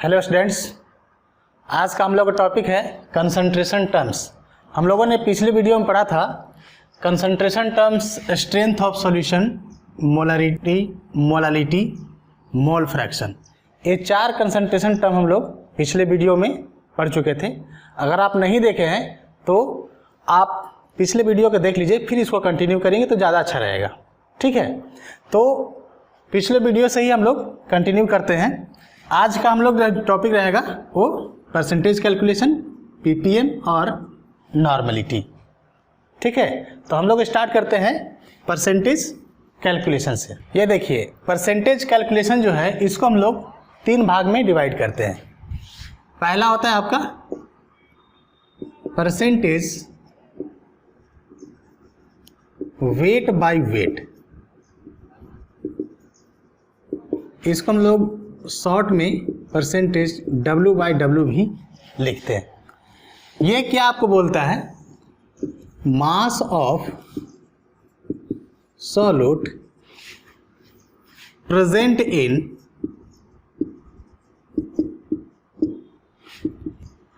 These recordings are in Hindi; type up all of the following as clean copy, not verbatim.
हेलो स्टूडेंट्स, आज का हम लोग का टॉपिक है कंसंट्रेशन टर्म्स। हम लोगों ने पिछले वीडियो में पढ़ा था concentration terms, strength of solution, molarity, molality, mole fraction. ये 4 कंसंट्रेशन टर्म हम लोग पिछले वीडियो में पढ़ चुके थे। अगर आप नहीं देखे हैं तो आप पिछले वीडियो को देख लीजिए, फिर इसको कंटिन्यू करेंगे तो ज़्यादा अच्छा रहेगा। ठीक है, तो पिछले वीडियो से ही हम लोग कंटिन्यू करते हैं। आज का हम लोग टॉपिक रहेगा वो परसेंटेज कैलकुलेशन, पीपीएम और नॉर्मलिटी। ठीक है, तो हम लोग स्टार्ट करते हैं परसेंटेज कैलकुलेशन से। ये देखिए, परसेंटेज कैलकुलेशन जो है इसको हम लोग 3 भाग में डिवाइड करते हैं। पहला होता है आपका परसेंटेज वेट बाय वेट, इसको हम लोग शॉर्ट में परसेंटेज W बाई W भी लिखते हैं। ये क्या आपको बोलता है, mass of solute present in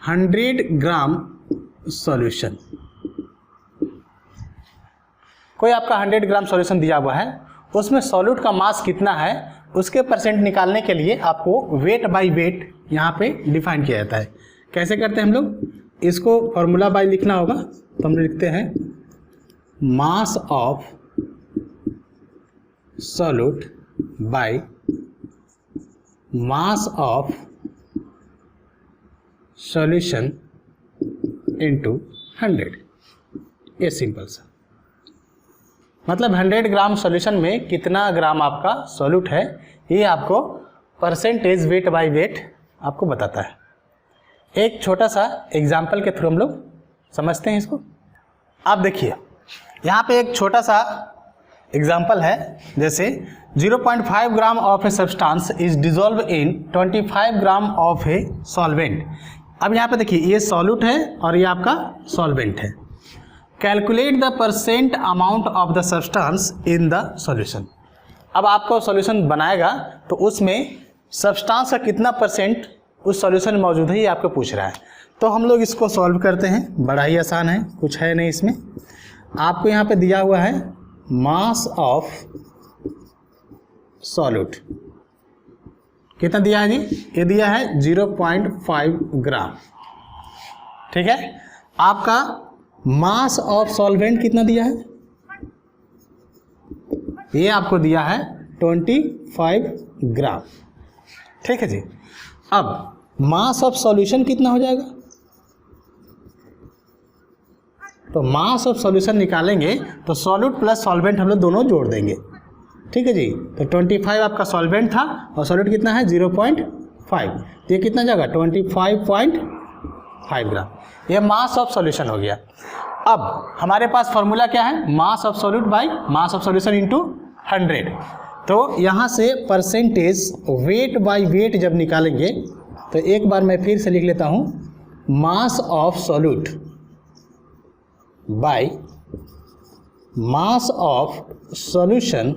100 gram solution. कोई आपका 100 ग्राम सॉल्यूशन दिया हुआ है, उसमें सॉल्यूट का मास कितना है उसके परसेंट निकालने के लिए आपको वेट बाय वेट यहाँ पे डिफाइन किया जाता है। कैसे करते हैं हम लोग, इसको फॉर्मूला बाय लिखना होगा, तो हम लिखते हैं mass of solute by mass of solution into 100। ये सिंपल सा मतलब 100 ग्राम सॉल्यूशन में कितना ग्राम आपका सॉल्यूट है, ये आपको परसेंटेज वेट बाय वेट आपको बताता है। एक छोटा सा एग्जांपल के थ्रू हम लोग समझते हैं इसको। आप देखिए, यहाँ पे एक छोटा सा एग्जांपल है, जैसे 0.5 gram of a substance is dissolve in 25 gram of a solvent. अब यहाँ पे देखिए, ये सॉल्यूट है और ये आपका सॉल्वेंट है। Calculate the percent amount of the substance in the solution. अब आपको सॉल्यूशन बनाएगा तो उसमें सब्सटेंस का कितना परसेंट उस सॉल्यूशन में मौजूद है, ये आपको पूछ रहा है। तो हम लोग इसको सॉल्व करते हैं, बड़ा ही आसान है, कुछ है नहीं इसमें। आपको यहाँ पे दिया हुआ है मास ऑफ सॉल्यूट, कितना दिया है जी, ये दिया है 0.5 ग्राम। ठीक है, आपका मास ऑफ सॉल्वेंट कितना दिया है, ये आपको दिया है 25 ग्राम। ठीक है जी, अब मास ऑफ सॉल्यूशन कितना हो जाएगा, तो मास ऑफ सॉल्यूशन निकालेंगे तो सॉल्यूट प्लस सॉल्वेंट हम लोग दोनों जोड़ देंगे। ठीक है जी, तो 25 आपका सॉल्वेंट था और सॉल्यूट कितना है 0.5, ये कितना जाएगा 25.5 ग्राम। ये मास ऑफ सॉल्यूशन हो गया। अब हमारे पास फॉर्मूला क्या है, mass of solute by mass of solution into 100। तो यहाँ से परसेंटेज वेट बाय वेट जब निकालेंगे तो एक बार मैं फिर से लिख लेता हूँ, mass of solute by mass of solution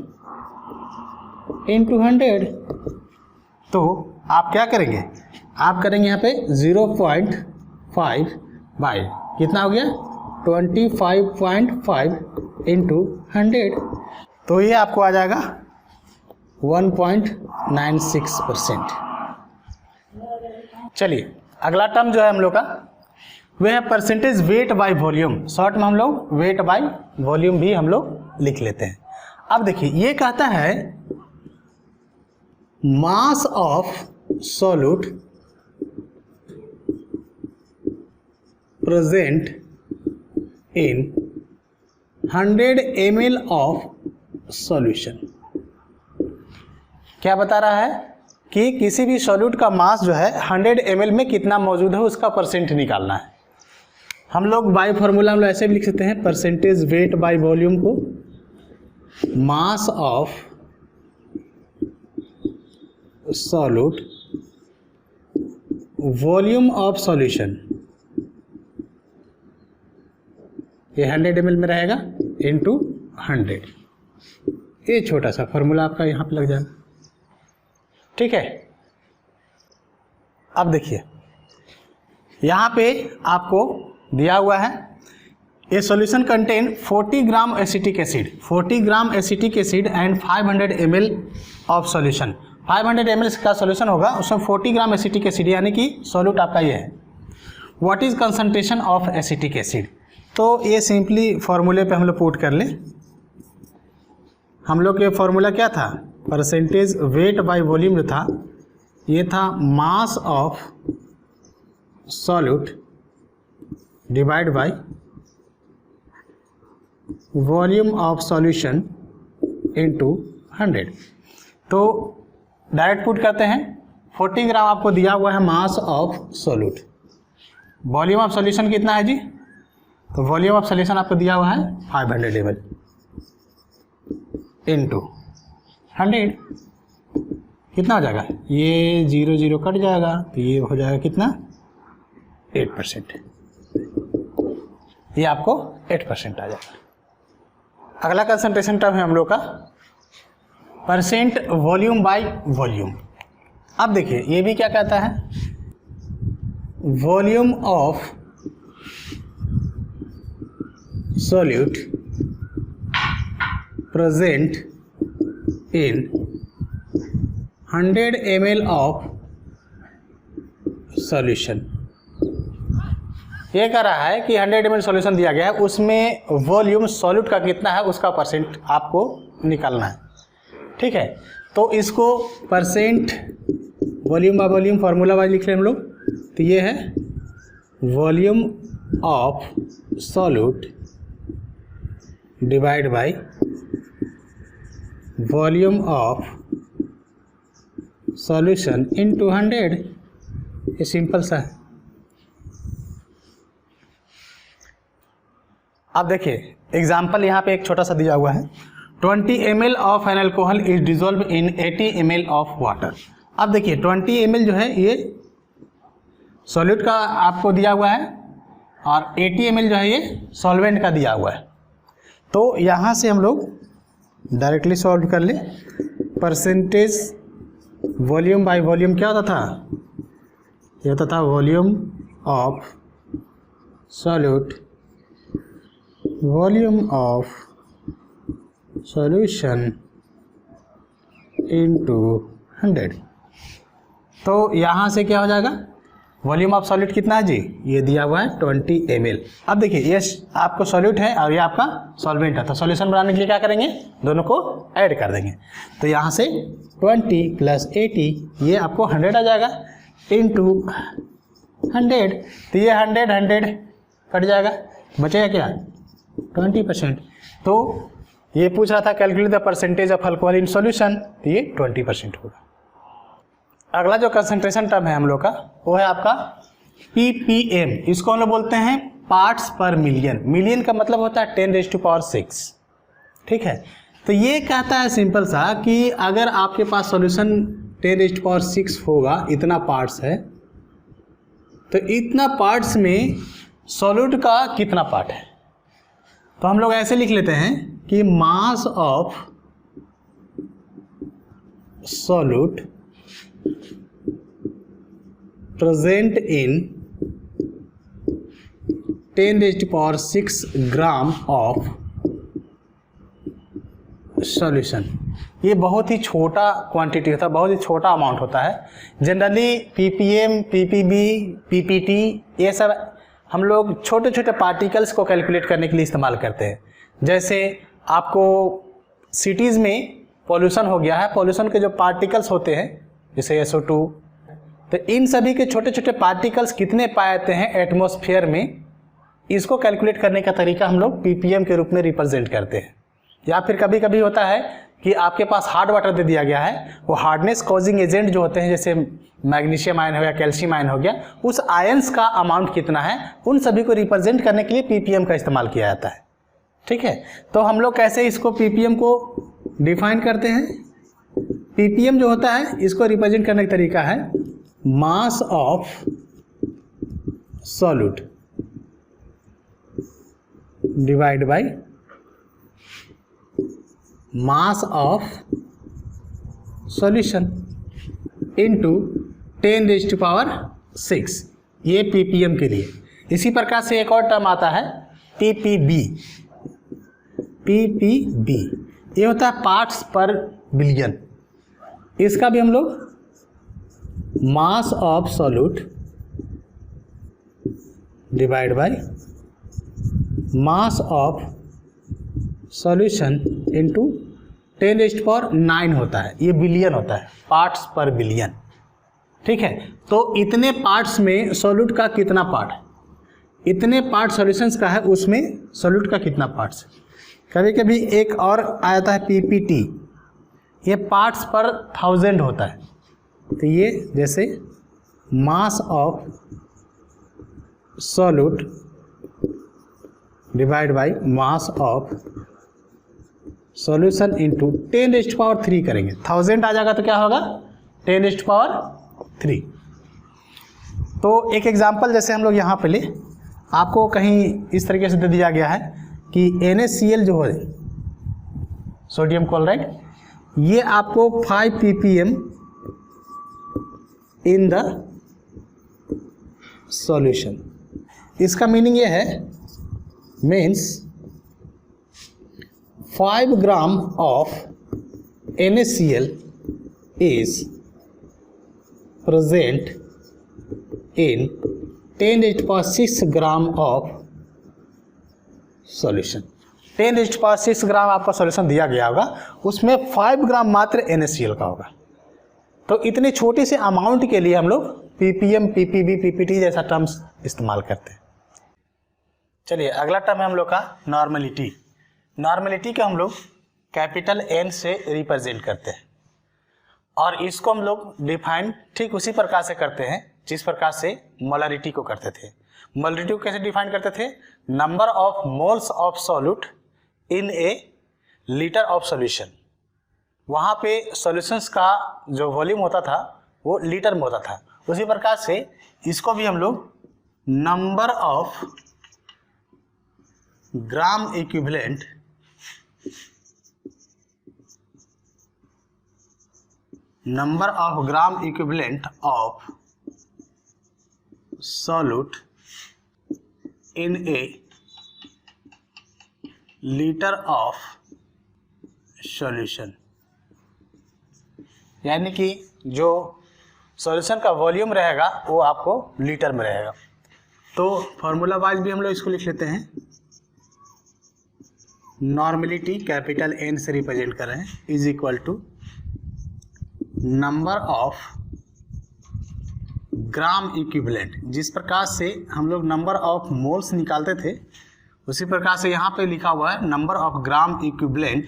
into 100। तो आप क्या करेंगे, आप करेंगे यहाँ पे 0.5 बाय कितना हो गया 25.5 इंटू 100, तो ये आपको आ जाएगा 1.96%। चलिए, अगला टर्म जो है हम लोग का वह है percentage weight by volume. Short में हम लोग वेट बाय वॉल्यूम भी हम लोग लिख लेते हैं। अब देखिए, ये कहता है mass of solute present in 100 ml of solution. क्या बता रहा है कि किसी भी सॉल्यूट का मास जो है 100 ml में कितना मौजूद है उसका परसेंट निकालना है। हम लोग बाय फॉर्मूला हम लोग ऐसे भी लिख सकते हैं, परसेंटेज वेट बाय वॉल्यूम को mass of solute volume of solution, ये 100 ml में रहेगा इंटू 100। ये छोटा सा फॉर्मूला आपका यहाँ पे लग जाएगा। ठीक है, अब देखिए यहाँ पे आपको दिया हुआ है ए solution contain 40 gram acetic acid, 40 gram acetic acid and 500 ml of solution. 500 ml का सॉल्यूशन होगा, उसमें 40 ग्राम एसिटिक एसिड यानी कि सॉल्यूट आपका ये है। What is concentration of acetic acid? तो ये सिंपली फॉर्मूले पे हम लोग पुट कर लें। हम लोग के फॉर्मूला क्या था? परसेंटेज वेट बाय वॉल्यूम जो था ये था mass of solute divide by volume of solution into 100। तो डायरेक्ट पुट करते हैं। 40 ग्राम आपको दिया हुआ है mass of solute, volume of solution कितना है जी? तो वॉल्यूम ऑफ सॉल्यूशन आपको दिया हुआ है 500 ml इनटू 100। कितना हो जाएगा? ये 0 0 कट जाएगा तो ये हो जाएगा कितना? 8%। ये आपको 8% आ जाएगा। अगला कंसंट्रेशन टर्म है हम लोग का परसेंट वॉल्यूम बाय वॉल्यूम। अब देखिए ये भी क्या कहता है? Volume of solute present in 100 ml of solution. ये कह रहा है कि 100 ml सॉल्यूशन दिया गया है, उसमें वॉल्यूम सॉल्यूट का कितना है उसका परसेंट आपको निकालना है। ठीक है, तो इसको percent volume by volume formula wise लिख लें हम लोग। तो ये है volume of solute divide by volume of solution into 100। ये सिंपल सा है। अब देखिए एग्जाम्पल यहाँ पे एक छोटा सा दिया हुआ है। 20 ml of an alcohol is dissolve in 80 ml of water. अब देखिए 20 ml जो है ये सॉल्यूट का आपको दिया हुआ है और 80 ml जो है ये सॉल्वेंट का दिया हुआ है। तो यहाँ से हम लोग डायरेक्टली सॉल्व कर ले। परसेंटेज वॉल्यूम बाय वॉल्यूम क्या होता था? ये होता था volume of solute volume of solution into 100। तो यहाँ से क्या हो जाएगा? वॉल्यूम ऑफ सॉल्यूट कितना है जी? ये दिया हुआ है 20 ml। अब देखिए ये आपको सॉल्यूट है और ये आपका सॉल्वेंट है, तो सॉल्यूशन बनाने के लिए क्या करेंगे? दोनों को ऐड कर देंगे। तो यहाँ से 20 + 80 ये आपको 100 आ जाएगा इनटू 100। तो ये 100 कट जाएगा, बचेगा क्या? 20%। तो ये पूछ रहा था calculate the percentage of alcohol in solution, तो ये 20% होगा। अगला जो कंसंट्रेशन टर्म है हम लोग का वो है आपका ppm। इसको हम लोग बोलते हैं पार्ट्स पर मिलियन। मिलियन का मतलब होता है 10⁶। ठीक है, तो ये कहता है सिंपल सा कि अगर आपके पास सॉल्यूशन 10⁶ होगा, इतना पार्ट्स है, तो इतना पार्ट्स में सॉल्यूट का कितना पार्ट है? तो हम लोग ऐसे लिख लेते हैं कि mass of solute present in 10⁶ gram of solution. ये बहुत ही छोटा क्वांटिटी होता है, बहुत ही छोटा अमाउंट होता है। जनरली ppm, ppb, ppt ये सब हम लोग छोटे छोटे पार्टिकल्स को कैलकुलेट करने के लिए इस्तेमाल करते हैं। जैसे आपको सिटीज़ में पॉल्यूशन हो गया है, पॉल्यूशन के जो पार्टिकल्स होते हैं जैसे SO2, तो इन सभी के छोटे छोटे पार्टिकल्स कितने पाए जाते हैं एटमॉस्फेयर में, इसको कैलकुलेट करने का तरीका हम लोग ppm के रूप में रिप्रेजेंट करते हैं। या फिर कभी कभी होता है कि आपके पास हार्ड वाटर दे दिया गया है, वो हार्डनेस कॉजिंग एजेंट जो होते हैं जैसे मैग्नीशियम आयन हो गया, कैल्शियम आयन हो गया, उस आयंस का अमाउंट कितना है, उन सभी को रिप्रेजेंट करने के लिए ppm का इस्तेमाल किया जाता है। ठीक है, तो हम लोग कैसे इसको ppm को डिफाइन करते हैं? ppm जो होता है इसको रिप्रेजेंट करने का तरीका है mass of solute divide by mass of solution into 10⁻⁶, ये ppm के लिए। इसी प्रकार से एक और टर्म आता है ppb। ppb ये होता है पार्ट्स पर बिलियन। इसका भी हम लोग mass of solute divide by mass of solution into 10⁹ होता है। ये बिलियन होता है, पार्ट्स पर बिलियन। ठीक है, तो इतने पार्ट्स में सॉल्यूट का कितना पार्ट है, इतने पार्ट सॉल्यूशंस का है, उसमें सॉल्यूट का कितना पार्ट्स है। कभी कभी एक और आता है पीपीटी, ये पार्ट्स पर 1000 होता है। तो ये जैसे mass of solute divide by mass of solution into 10⁻³ करेंगे, 1000 आ जाएगा तो क्या होगा 10⁻3। तो एक एग्जांपल जैसे हम लोग यहाँ पे ले, आपको कहीं इस तरीके से दे दिया गया है कि NaCl जो है सोडियम क्लोराइड, ये आपको 5 ppm इन द सॉल्यूशन। इसका मीनिंग ये है, means 5 gram of NaCl is present in 10⁻6 gram of solution. 10⁻6 ग्राम आपका सॉल्यूशन दिया गया होगा, उसमें 5 ग्राम मात्र NaCl का होगा। तो इतने छोटे से अमाउंट के लिए हम लोग ppm, ppb, ppt जैसा टर्म्स इस्तेमाल करते हैं। चलिए अगला टर्म है हम लोग का नॉर्मलिटी। नॉर्मलिटी को हम लोग कैपिटल N से रिप्रेजेंट करते हैं और इसको हम लोग डिफाइन ठीक उसी प्रकार से करते हैं जिस प्रकार से मोलरिटी को करते थे। मोलरिटी को कैसे डिफाइन करते थे, number of moles of solute in A litre of solution. वहाँ पे सॉल्यूशंस का जो वॉल्यूम होता था वो लीटर में होता था। उसी प्रकार से इसको भी हम लोग number of gram equivalent of solute in A litre of solution, यानी कि जो सॉल्यूशन का वॉल्यूम रहेगा वो आपको लीटर में रहेगा। तो फॉर्मूला वाइज भी हम लोग इसको लिख लेते हैं। नॉर्मलिटी कैपिटल N से रिप्रेजेंट कर रहे हैं, is equal to number of gram equivalent. जिस प्रकार से हम लोग नंबर ऑफ मोल्स निकालते थे उसी प्रकार से यहाँ पे लिखा हुआ है number of gram equivalent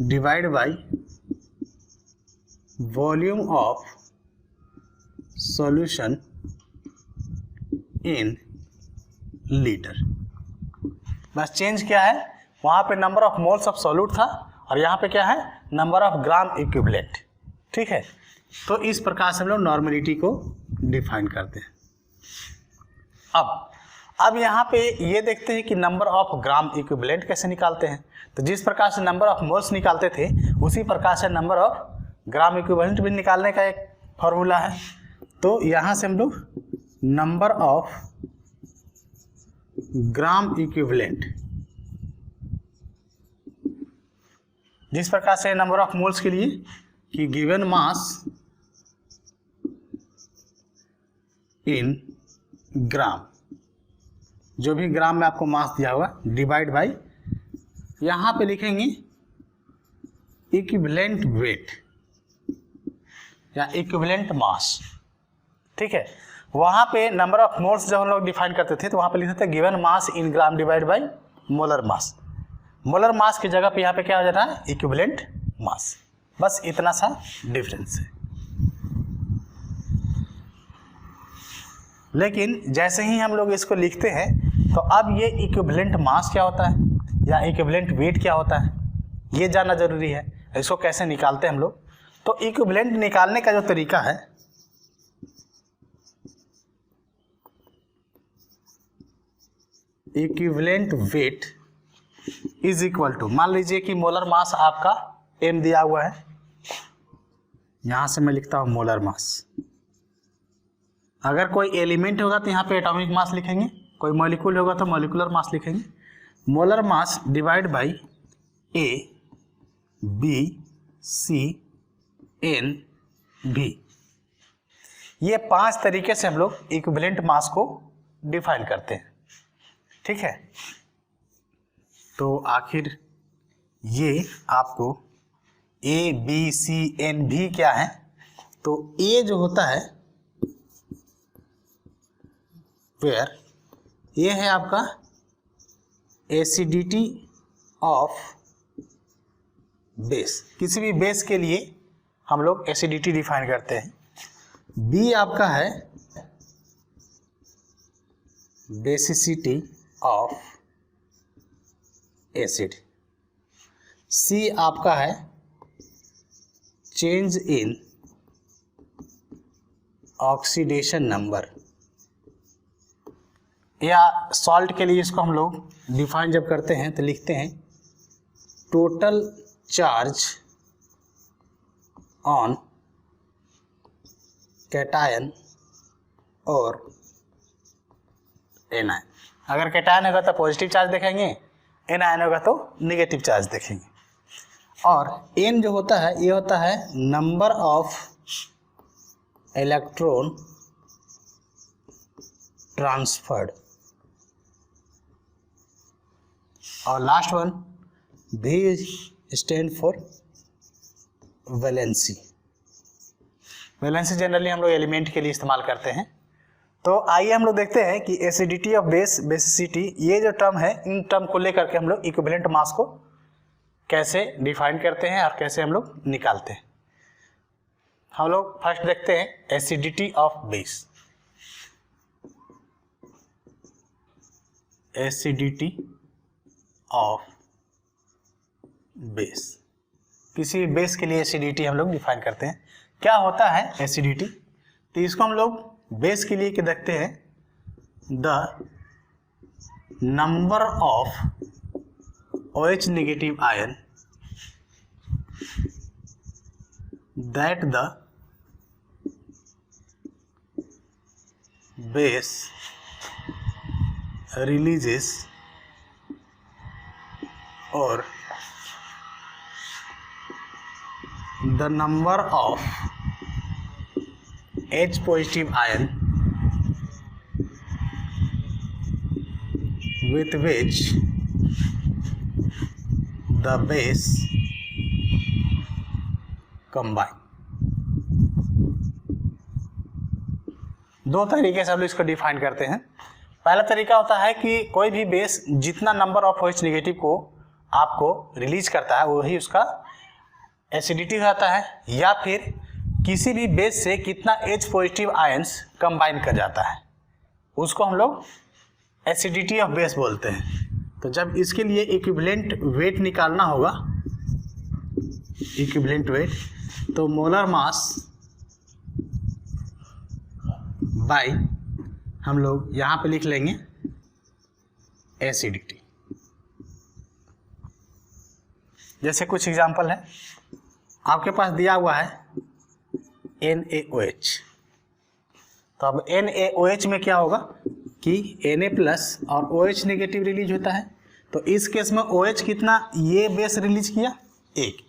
divide by volume of solution in litre. बस चेंज क्या है, वहाँ पे number of moles of solute था और यहाँ पे क्या है नंबर ऑफ ग्राम इक्विवेलेंट। ठीक है, तो इस प्रकार से हम लोग नॉर्मलिटी को डिफाइन करते हैं। अब यहाँ पे ये देखते हैं कि नंबर ऑफ ग्राम इक्विवेलेंट कैसे निकालते हैं। तो जिस प्रकार से नंबर ऑफ मोल्स निकालते थे उसी प्रकार से नंबर ऑफ ग्राम इक्विवेलेंट भी निकालने का एक फॉर्मूला है। तो यहाँ से हम लोग नंबर ऑफ ग्राम इक्विवेलेंट, जिस प्रकार से नंबर ऑफ मोल्स के लिए कि गिवन मास इन ग्राम, जो भी ग्राम में आपको मास दिया होगा डिवाइड बाय, यहाँ पे लिखेंगे इक्विवेलेंट वेट या इक्विवेलेंट मास। ठीक है, वहाँ पे नंबर ऑफ मोल्स जब हम लोग डिफाइन करते थे तो वहाँ पे लिखते थे given mass in gram divide by molar mass. Molar mass की जगह पे यहाँ पे क्या हो जाता है इक्विवेलेंट मास। बस इतना सा डिफरेंस है। लेकिन जैसे ही हम लोग इसको लिखते हैं तो अब ये इक्विवेलेंट मास क्या होता है या इक्विवेलेंट वेट क्या होता है ये जानना जरूरी है। इसको कैसे निकालते हैं हम लोग, तो इक्विवेलेंट निकालने का जो तरीका है, equivalent weight is equal to, मान लीजिए कि मोलर मास आपका m दिया हुआ है, यहां से मैं लिखता हूं मोलर मास। अगर कोई एलिमेंट होगा तो यहाँ पे एटॉमिक मास लिखेंगे, कोई मॉलिक्यूल होगा तो मॉलिक्यूलर मास लिखेंगे। Molar mass divide by A B C N भी, ये 5 तरीके से हम लोग इक्विवेलेंट मास को डिफाइन करते हैं। ठीक है, तो आखिर ये आपको ए बी सी एन भी क्या है, तो ए जो होता है वेयर, ये है आपका एसिडिटी ऑफ बेस, किसी भी बेस के लिए हम लोग एसिडिटी डिफाइन करते हैं। बी आपका है बेसिसिटी ऑफ एसिड, सी आपका है चेंज इन ऑक्सीडेशन नंबर, या सॉल्ट के लिए इसको हम लोग डिफाइन जब करते हैं तो लिखते हैं टोटल चार्ज ऑन कैटायन और एनायन। अगर कैटायन होगा तो पॉजिटिव चार्ज देखेंगे, एनायन होगा तो नेगेटिव चार्ज देखेंगे। और एन जो होता है ये होता है नंबर ऑफ इलेक्ट्रॉन ट्रांसफर्ड, और लास्ट वन भी stand for valency. Valency generally हम लोग एलिमेंट के लिए इस्तेमाल करते हैं। तो आइए हम लोग देखते हैं कि एसिडिटी ऑफ बेस, बेसिसिटी, ये जो टर्म है, इन टर्म को लेकर के हम लोग इक्विवेलेंट मास को कैसे डिफाइन करते हैं और कैसे हम लोग निकालते हैं। हम लोग फर्स्ट देखते हैं acidity of base. Acidity of base, किसी बेस के लिए एसिडिटी हम लोग डिफाइन करते हैं। क्या होता है एसिडिटी, तो इसको हम लोग बेस के लिए क्या देखते हैं, the number of OH negative ion that the base releases और the number of H positive ion with which the base combine। दो तरीके से हम लोग इसको डिफाइन करते हैं। पहला तरीका होता है कि कोई भी बेस जितना नंबर ऑफ OH नेगेटिव को आपको रिलीज करता है वही उसका एसिडिटी होता है, या फिर किसी भी बेस से कितना H पॉजिटिव आयंस कंबाइन कर जाता है उसको हम लोग एसिडिटी ऑफ बेस बोलते हैं। तो जब इसके लिए इक्विवेलेंट वेट निकालना होगा, इक्विवेलेंट वेट, तो मोलर मास बाय हम लोग यहाँ पे लिख लेंगे एसिडिटी। जैसे कुछ एग्जांपल है, आपके पास दिया हुआ है NaOH, तो अब NaOH में क्या होगा कि Na+ और OH नेगेटिव रिलीज होता है। तो इस केस में OH कितना ये बेस रिलीज किया, 1,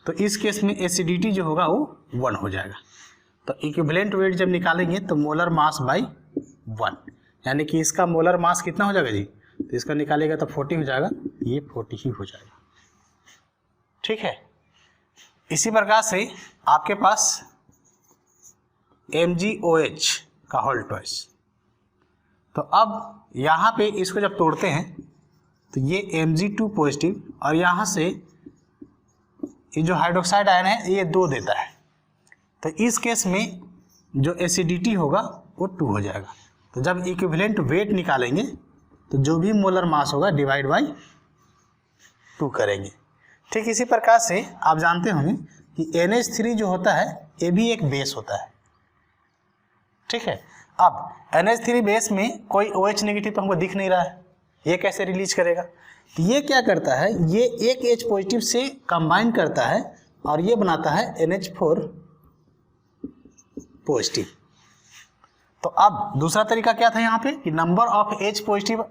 तो इस केस में एसिडिटी जो होगा वो 1 हो जाएगा। तो इक्विवेलेंट वेट जब निकालेंगे तो मोलर मास बाई 1, यानी कि इसका मोलर मास कितना हो जाएगा जी, तो इसका निकालेगा तो 40 हो जाएगा, ये 40 ही हो जाएगा। ठीक है, इसी प्रकार से आपके पास MgOH का होल ट्वाइस। तो अब यहाँ पे इसको जब तोड़ते हैं तो ये Mg2 पॉजिटिव और यहाँ से ये जो हाइड्रोक्साइड आयन है ये 2 देता है। तो इस केस में जो एसिडिटी होगा वो 2 हो जाएगा। तो जब इक्विवेलेंट वेट निकालेंगे तो जो भी मोलर मास होगा डिवाइड बाई 2 करेंगे। ठीक इसी प्रकार से आप जानते होंगे कि NH3 जो होता है ये भी एक बेस होता है। ठीक है, अब NH3 बेस में कोई OH नेगेटिव तो हमको दिख नहीं रहा है, ये कैसे रिलीज करेगा, तो ये क्या करता है, ये एक H पॉजिटिव से कंबाइन करता है और ये बनाता है NH4 पॉजिटिव। तो अब दूसरा तरीका क्या था यहाँ पे कि number of H positive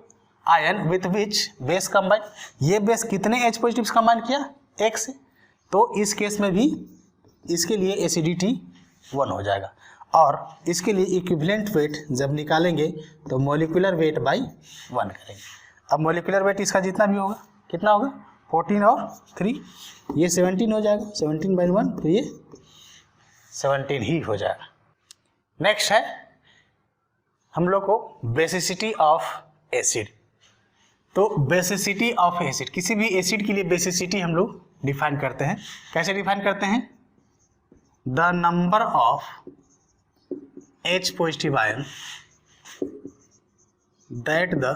ion with which base combine, ये बेस कितने H पॉजिटिव कंबाइन किया, एक से, तो इस केस में भी इसके लिए एसिडिटी 1 हो जाएगा। और इसके लिए इक्विवेलेंट वेट जब निकालेंगे तो मॉलिक्यूलर वेट बाई 1 करेंगे। अब मॉलिक्यूलर वेट इसका जितना भी होगा, कितना होगा, 14 और 3, ये 17 हो जाएगा, 17 बाई 1, तो ये 17 ही हो जाएगा। नेक्स्ट है हम लोग को बेसिसिटी ऑफ एसिड। तो बेसिसिटी ऑफ एसिड, किसी भी एसिड के लिए बेसिसिटी हम लोग डिफाइन करते हैं। कैसे डिफाइन करते हैं, the number of H positive ion that the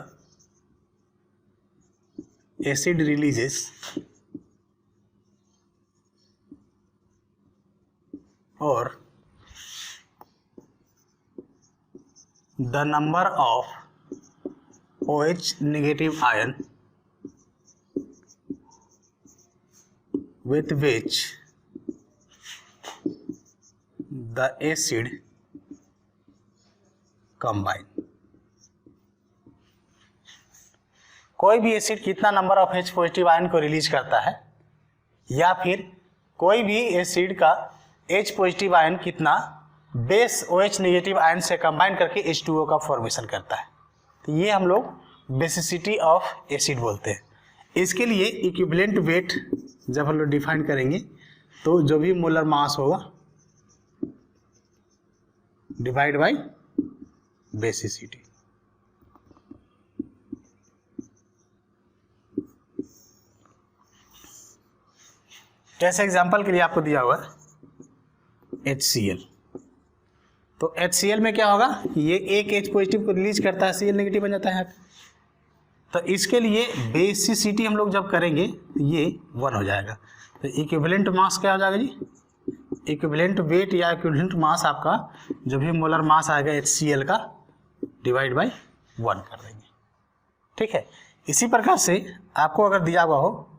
acid releases or the number of OH negative ion with which the acid combine. कोई भी एसिड कितना number of H positive ion को रिलीज करता है, या फिर कोई भी एसिड का H पॉजिटिव आयन कितना बेस OH नेगेटिव आयन से कंबाइन करके H2O का फॉर्मेशन करता है, तो ये हम लोग बेसिसिटी ऑफ एसिड बोलते हैं। इसके लिए इक्विवेलेंट वेट जब हम लोग डिफाइन करेंगे तो जो भी मोलर मास होगा डिवाइड बाई बेसिसिटी। जैसे एग्जांपल के लिए आपको दिया हुआ है HCl, तो HCl में क्या होगा, ये एक H पॉजिटिव को रिलीज करता है, Cl नेगेटिव बन जाता है यहाँ पे। तो इसके लिए बेसिसिटी हम लोग जब करेंगे तो ये 1 हो जाएगा। तो इक्विवेलेंट मास क्या हो जाएगा जी, इक्विवेलेंट वेट या इक्विवेलेंट मास आपका जो भी मोलर मास आएगा HCl का डिवाइड बाई 1 कर देंगे। ठीक है, इसी प्रकार से आपको अगर दिया हुआ हो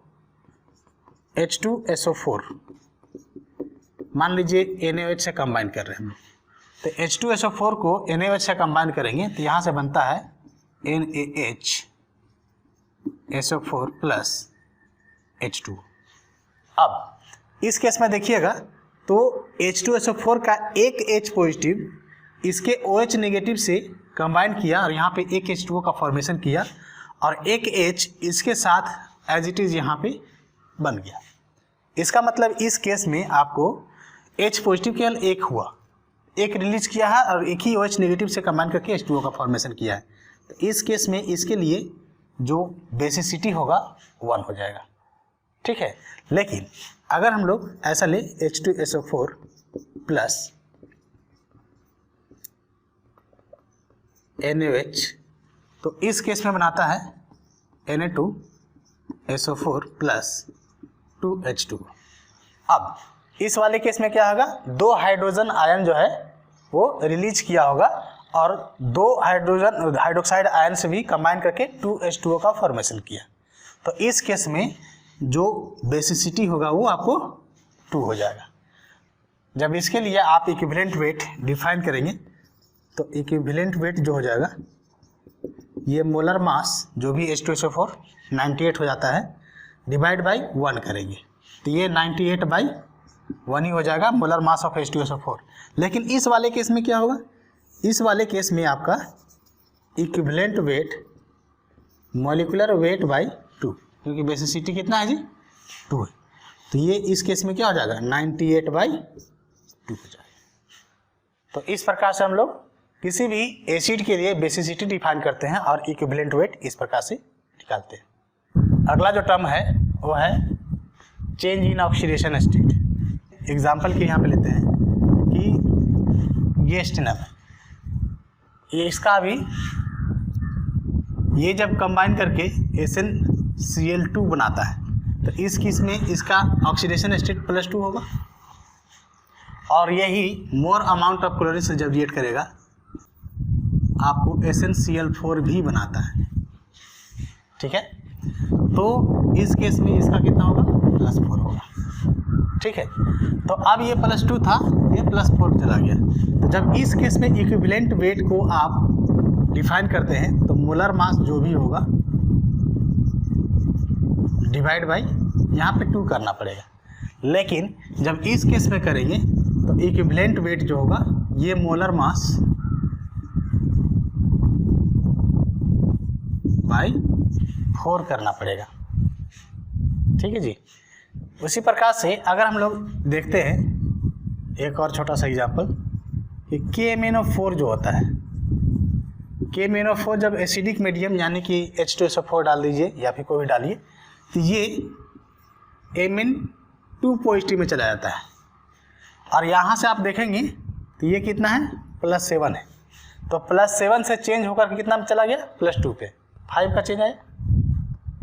H2SO4, मान लीजिए NaOH से कंबाइन कर रहे हैं हम लोग, तो H2SO4 को NaOH से कंबाइन करेंगे तो यहाँ से बनता है NaHSO4 प्लस H2। अब इस केस में देखिएगा तो H2SO4 का एक H पॉजिटिव इसके OH नेगेटिव से कंबाइन किया और यहाँ पे एक H2O का फॉर्मेशन किया, और एक H इसके साथ एज इट इज़ यहाँ पे बन गया। इसका मतलब इस केस में आपको H पॉजिटिव केवल एक हुआ, एक रिलीज किया है और एक ही OH नेगेटिव से कंबाइन करके H2O का फॉर्मेशन किया है। तो इस केस में इसके लिए जो बेसिसिटी होगा 1 हो जाएगा। ठीक है, लेकिन अगर हम लोग ऐसा ले H2SO4 प्लस NaOH, तो इस केस में बनाता है Na2SO4 प्लस 2H2। अब इस वाले केस में क्या होगा, 2 हाइड्रोजन आयन जो है वो रिलीज किया होगा और 2 हाइड्रोजन हाइड्रोक्साइड आयन से भी कंबाइन करके 2H2O का फॉर्मेशन किया। तो इस केस में जो बेसिसिटी होगा वो आपको 2 हो जाएगा। जब इसके लिए आप इक्विवेलेंट वेट डिफाइन करेंगे तो इक्विवेलेंट वेट जो हो जाएगा, ये मोलर मास जो भी H2SO4 98 हो जाता है, डिवाइड बाई 1 करेंगे तो ये 98 बाई 1 ही हो जाएगा मोलर मास ऑफ H2SO4। लेकिन इस वाले केस में क्या होगा, इस वाले केस में आपका equivalent weight molecular weight by 2, क्योंकि बेसिसिटी कितना है जी 2 है, तो ये इस केस में क्या हो जाएगा 98 बाई 2 हो जाएगा। तो इस प्रकार से हम लोग किसी भी एसिड के लिए बेसिसिटी डिफाइन करते हैं और इक्विवेलेंट वेट इस प्रकार से निकालते हैं। अगला जो टर्म है वो है change in oxidation state. Example के यहाँ पे लेते हैं कि ये स्टेनम है, ये इसका भी ये जब कंबाइन करके SnCl2 बनाता है तो इस केस में इसका ऑक्सीडेशन स्टेट +2 होगा, और यही मोर अमाउंट ऑफ क्लोरीन से जब रिएक्ट करेगा आपको SnCl4 भी बनाता है। ठीक है, तो इस केस में इसका कितना होगा +4 होगा। ठीक है, तो अब ये +2 था, गया +4 चला गया। तो जब इस केस में इक्विवेलेंट वेट को आप डिफाइन करते हैं तो मोलर मास जो भी होगा डिवाइड बाई यहाँ पे 2 करना पड़ेगा। लेकिन जब इस केस में करेंगे तो इक्विवेलेंट वेट जो होगा ये मोलर मास बाई 4 करना पड़ेगा। ठीक है जी। उसी प्रकार से अगर हम लोग देखते हैं एक और छोटा सा एग्जांपल कि KMnO4 जो होता है, KMnO4 जब एसिडिक मीडियम यानी कि H2SO4 डाल दीजिए या फिर कोई भी डालिए तो ये Mn2 पॉजिटिव में चला जाता है। और यहाँ से आप देखेंगे तो ये कितना है +7 है। तो +7 से चेंज होकर कितना में चला गया +2 पे, 5 का चेंज आया।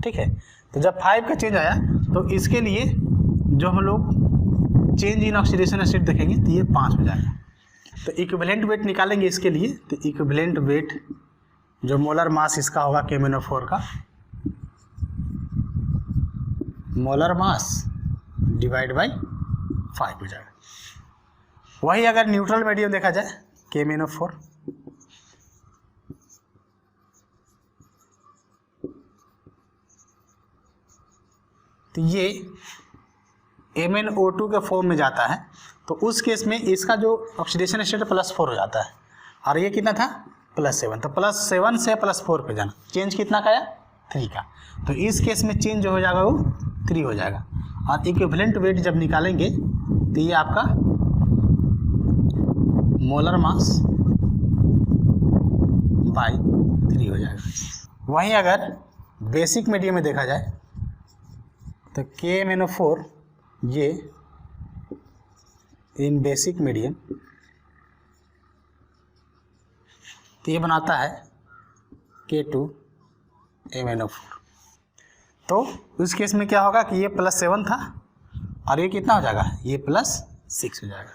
ठीक है। तो जब 5 का चेंज आया तो इसके लिए जो हम लोग चेंज इन ऑक्सीडेशन स्टेट देखेंगे तो ये 5 हो जाएगा। तो इक्विवेलेंट वेट निकालेंगे इसके लिए तो इक्विवेलेंट वेट जो मोलर मास इसका होगा KMnO4 का मोलर मास डिवाइड बाई 5 हो जाएगा। वही अगर न्यूट्रल मीडियम देखा जाए KMnO4 तो ये MnO2 के फॉर्म में जाता है। तो उस केस में इसका जो ऑक्सीडेशन स्टेट +4 हो जाता है और ये कितना था +7। तो +7 से +4 पे जाना, चेंज कितना का आया 3 का। तो इस केस में चेंज जो हो जाएगा वो 3 हो जाएगा। और इक्विवेलेंट वेट जब निकालेंगे तो ये आपका मोलर मास बाई 3 हो जाएगा। वहीं अगर बेसिक मीडियम में देखा जाए तो KMnO4 ये इन बेसिक मीडियम तो ये बनाता है K2MnO4। तो उस केस में क्या होगा कि ये +7 था और ये कितना हो जाएगा ये +6 हो जाएगा।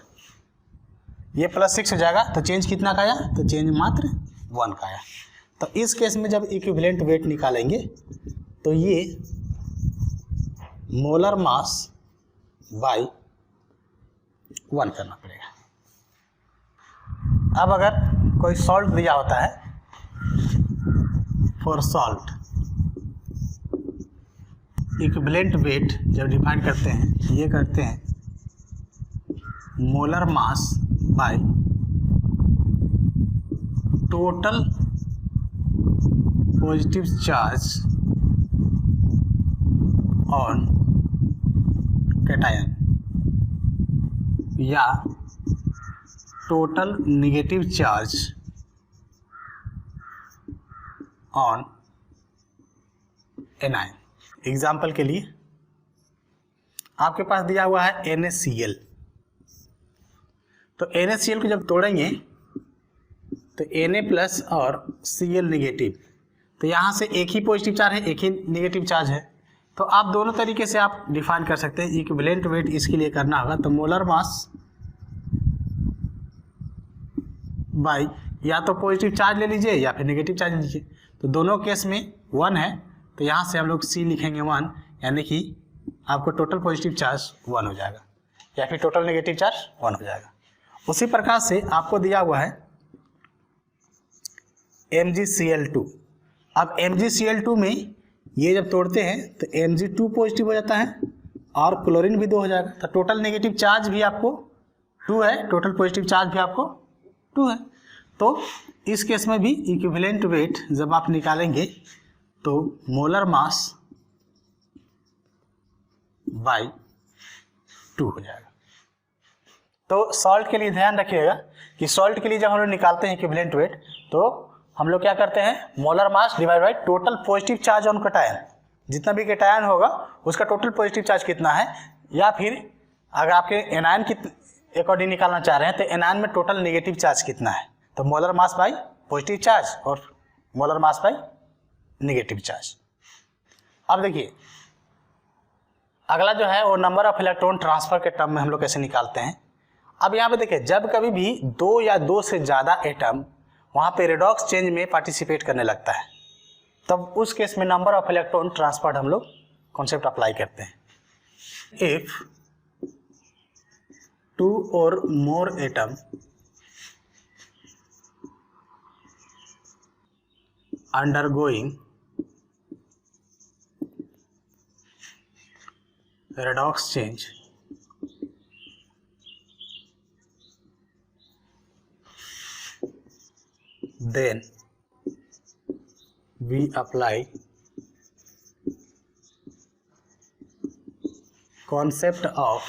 ये +6 हो जाएगा तो चेंज कितना का आया तो चेंज मात्र 1 का आया। तो इस केस में जब इक्विवेलेंट वेट निकालेंगे तो ये मोलर मास बाई 1 करना पड़ेगा। अब अगर कोई सॉल्ट दिया होता है फॉर सॉल्ट इक्विवेलेंट वेट जब डिफाइन करते हैं ये करते हैं molar mass by total positive charge on cation या total negative charge on anion. Example के लिए आपके पास दिया हुआ है NaCl। तो NaCl को जब तोड़ेंगे तो Na+ और Cl नेगेटिव, तो यहाँ से एक ही पॉजिटिव चार्ज है एक ही नेगेटिव चार्ज है। तो आप दोनों तरीके से आप डिफाइन कर सकते हैं। इक्विवेलेंट वेट इसके लिए करना होगा तो मोलर मास बाई या तो पॉजिटिव चार्ज ले लीजिए या फिर नेगेटिव चार्ज ले लीजिए। तो दोनों केस में 1 है तो यहाँ से हम लोग C लिखेंगे 1, यानी कि आपको टोटल पॉजिटिव चार्ज 1 हो जाएगा या फिर टोटल नेगेटिव चार्ज 1 हो जाएगा। उसी प्रकार से आपको दिया हुआ है MgCl2। अब MgCl2 में ये जब तोड़ते हैं तो Mg2 पॉजिटिव हो जाता है और क्लोरीन भी 2 हो जाएगा। तो टोटल नेगेटिव चार्ज भी आपको 2 है, टोटल पॉजिटिव चार्ज भी आपको 2 है। तो इस केस में भी इक्विवेलेंट वेट जब आप निकालेंगे तो मोलर मास बाई 2 हो जाएगा। तो सॉल्ट के लिए ध्यान रखिएगा कि सॉल्ट के लिए जब हम लोग निकालते हैं इक्विवेलेंट वेट तो हम लोग क्या करते हैं molar mass divide by total positive charge on cation. जितना भी कैटायन होगा उसका टोटल पॉजिटिव चार्ज कितना है, या फिर अगर आपके एनायन की अकॉर्डिंग निकालना चाह रहे हैं तो एनायन में टोटल नेगेटिव चार्ज कितना है, तो molar mass by positive charge और molar mass by negative charge. अब देखिए अगला जो है वो नंबर ऑफ इलेक्ट्रॉन ट्रांसफर के टर्म में हम लोग कैसे निकालते हैं। अब यहाँ पे देखिए जब कभी भी 2 या 2 से ज़्यादा एटम वहाँ पे रेडॉक्स चेंज में पार्टिसिपेट करने लगता है तब उस केस में नंबर ऑफ इलेक्ट्रॉन ट्रांसफर्ड हम लोग कॉन्सेप्ट अप्लाई करते हैं। If 2 or more atom undergoing redox change then we apply concept of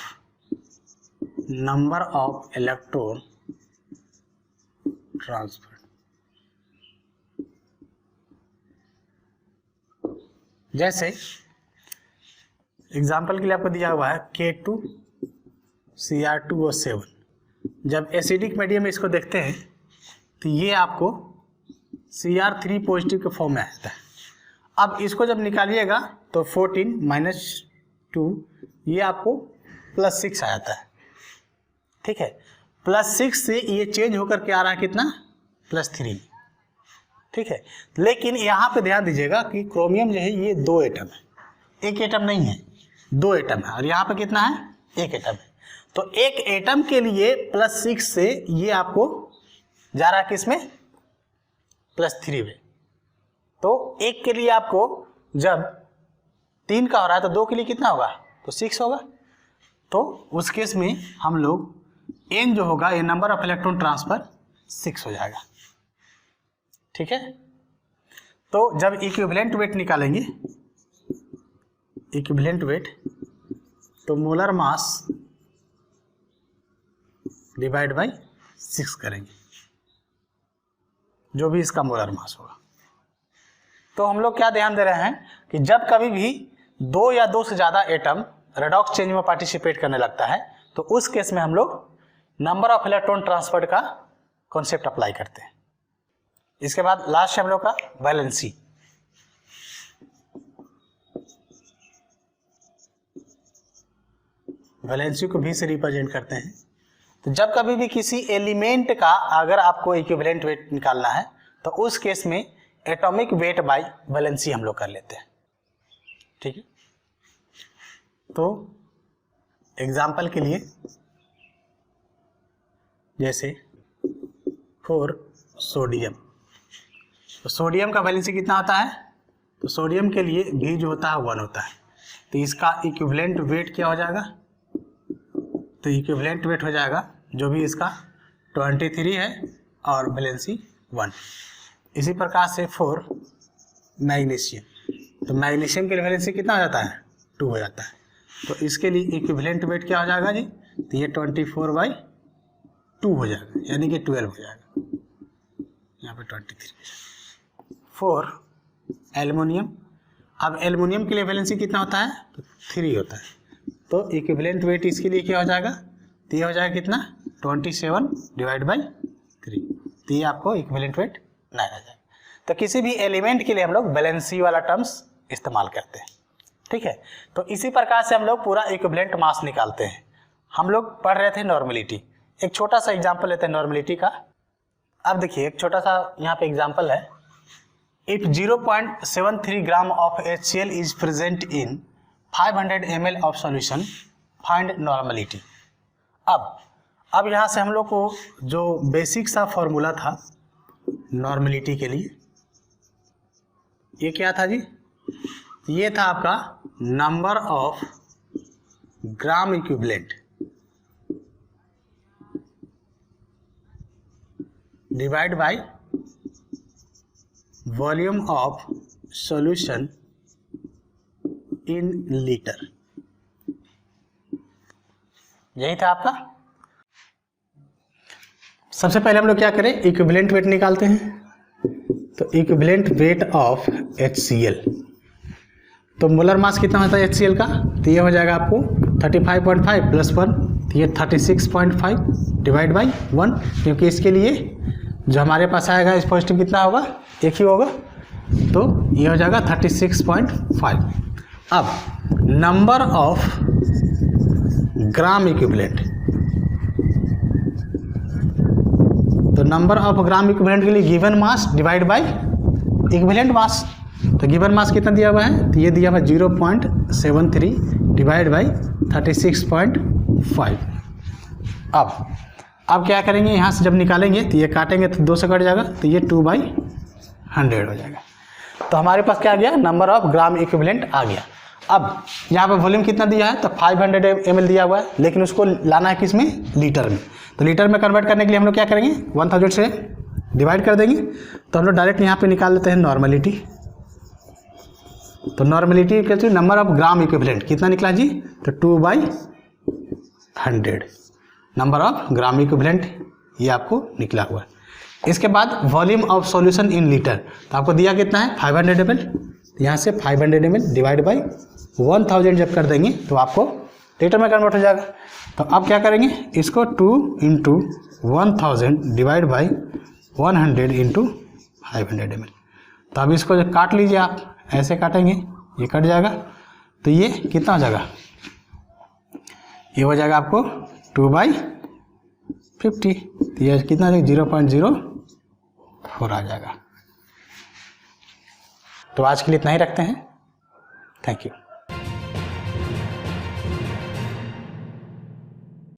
number of electron transfer। जैसे एग्जाम्पल के लिए आपको दिया हुआ है K2 Cr2O7। जब एसिडिक मीडियम में इसको देखते हैं तो ये आपको Cr3 पॉजिटिव के फॉर्म में आता है। अब इसको जब निकालिएगा तो 14 - 2 ये आपको +6 आ जाता है। ठीक है, +6 से ये चेंज होकर के आ रहा है कितना, +3। ठीक है, लेकिन यहाँ पे ध्यान दीजिएगा कि क्रोमियम जो है ये 2 एटम है, एक एटम नहीं है, 2 एटम है, और यहाँ पे कितना है, 1 एटम है। तो एक एटम के लिए +6 से ये आपको जा रहा है किसमें, +3 में। तो एक के लिए आपको जब 3 का हो रहा है तो 2 के लिए कितना होगा, तो 6 होगा। तो उस केस में हम लोग n जो होगा ये नंबर ऑफ इलेक्ट्रॉन ट्रांसफर 6 हो जाएगा। ठीक है, तो जब इक्विवेलेंट वेट निकालेंगे, इक्विवेलेंट वेट, तो मोलर मास डिवाइड बाय 6 करेंगे, जो भी इसका मोलर मास होगा। तो हम लोग क्या ध्यान दे रहे हैं कि जब कभी भी 2 या 2 से ज़्यादा एटम रेडॉक्स चेंज में पार्टिसिपेट करने लगता है तो उस केस में हम लोग नंबर ऑफ इलेक्ट्रॉन ट्रांसफर का कॉन्सेप्ट अप्लाई करते हैं। इसके बाद लास्ट हम लोग का वैलेंसी। वैलेंसी को भी से रिप्रेजेंट करते हैं। तो जब कभी भी किसी एलिमेंट का अगर आपको इक्विवेलेंट वेट निकालना है तो उस केस में एटॉमिक वेट बाय वैलेंसी हम लोग कर लेते हैं। ठीक है, तो एग्जाम्पल के लिए जैसे फॉर सोडियम, तो सोडियम का वैलेंसी कितना होता है, तो सोडियम के लिए भी जो होता है 1 होता है। तो इसका इक्विवेलेंट वेट क्या हो जाएगा, तो इक्विवेलेंट वेट हो जाएगा जो भी इसका 23 है और वैलेंसी 1। इसी प्रकार से फॉर मैग्नीशियम, तो मैग्नीशियम के लिए वैलेंसी कितना हो जाता है, 2 हो जाता है। तो इसके लिए इक्विवेलेंट वेट क्या हो जाएगा जी, तो ये 24/2 हो जाएगा, यानी कि 12 हो जाएगा, यहाँ पे 23। फॉर एल्युमिनियम, अब एल्युमिनियम के लिए वैलेंसी कितना होता है, तो 3 होता है। तो इक्विवेलेंट वेट इसके लिए क्या हो जाएगा, तो ये हो जाएगा कितना, 27/3। तो ये आपको इक्विवेलेंट वेट 9 आ जाएगा। तो किसी भी एलिमेंट के लिए हम लोग वैलेंसी वाला टर्म्स इस्तेमाल करते हैं। ठीक है, तो इसी प्रकार से हम लोग पूरा इक्विवेलेंट मास निकालते हैं। हम लोग पढ़ रहे थे नॉर्मेलिटी, एक छोटा सा एग्जांपल लेते हैं नॉर्मेलिटी का। अब देखिए एक छोटा सा यहाँ पे एग्जांपल है, if 0.73 gram of HCl is present in 500 ml of solution, find normality. अब यहाँ से हम लोग को जो बेसिक सा फॉर्मूला था नॉर्मेलिटी के लिए, ये क्या था जी, ये था आपका number of gram equivalent divide by volume of solution in litre, यही था आपका। सबसे पहले हम लोग क्या करें, इक्विवेलेंट वेट निकालते हैं। तो इक्विवेलेंट वेट ऑफ HCl, तो मोलर मास कितना होता है HCl का, तो ये हो जाएगा आपको 35.5 + 1, तो ये 36.5 डिवाइड बाई 1, क्योंकि इसके लिए जो हमारे पास आएगा इस पॉजिटिव कितना होगा, एक ही होगा, तो ये हो जाएगा 36.5। अब नंबर ऑफ ग्राम इक्विवेलेंट, तो नंबर ऑफ ग्राम इक्विवेलेंट के लिए given mass divide by equivalent mass, तो गिवन मास कितना दिया हुआ है, तो ये दिया हुआ है 0.73 डिवाइड बाई 36.5। अब क्या करेंगे, यहाँ से जब निकालेंगे तो ये काटेंगे तो 2 से कट जाएगा, तो ये 2/100 हो जाएगा। तो हमारे पास क्या आ गया, नंबर ऑफ ग्राम इक्विवेलेंट आ गया। अब यहाँ पे वॉल्यूम कितना दिया है, तो 500 ml दिया हुआ है, लेकिन उसको लाना है किस में, लीटर में। तो लीटर में कन्वर्ट करने के लिए हम लोग क्या करेंगे, 1000 से डिवाइड कर देंगे। तो हम लोग डायरेक्ट यहाँ पे निकाल लेते हैं नॉर्मलिटी। तो नॉर्मलिटी कहते हैं नंबर ऑफ ग्राम इक्विवेलेंट कितना निकला जी, तो 2/100 नंबर ऑफ ग्राम इक्विवेलेंट ये आपको निकला हुआ है। इसके बाद volume of solution in litre, तो आपको दिया कितना है 500 ml, यहाँ से 500 ml डिवाइड बाई 1000 जब कर देंगे तो आपको लीटर में कन्वर्ट हो जाएगा। तो अब क्या करेंगे, इसको 2 × 1000 डिवाइड बाई 100 × 500 ml। तो अब इसको जब काट लीजिए, आप ऐसे काटेंगे ये कट जाएगा, तो ये कितना हो जाएगा, ये हो जाएगा आपको 2/50। तो ये कितना 0.04 आ जाएगा। तो आज के लिए इतना ही रखते हैं। Thank you.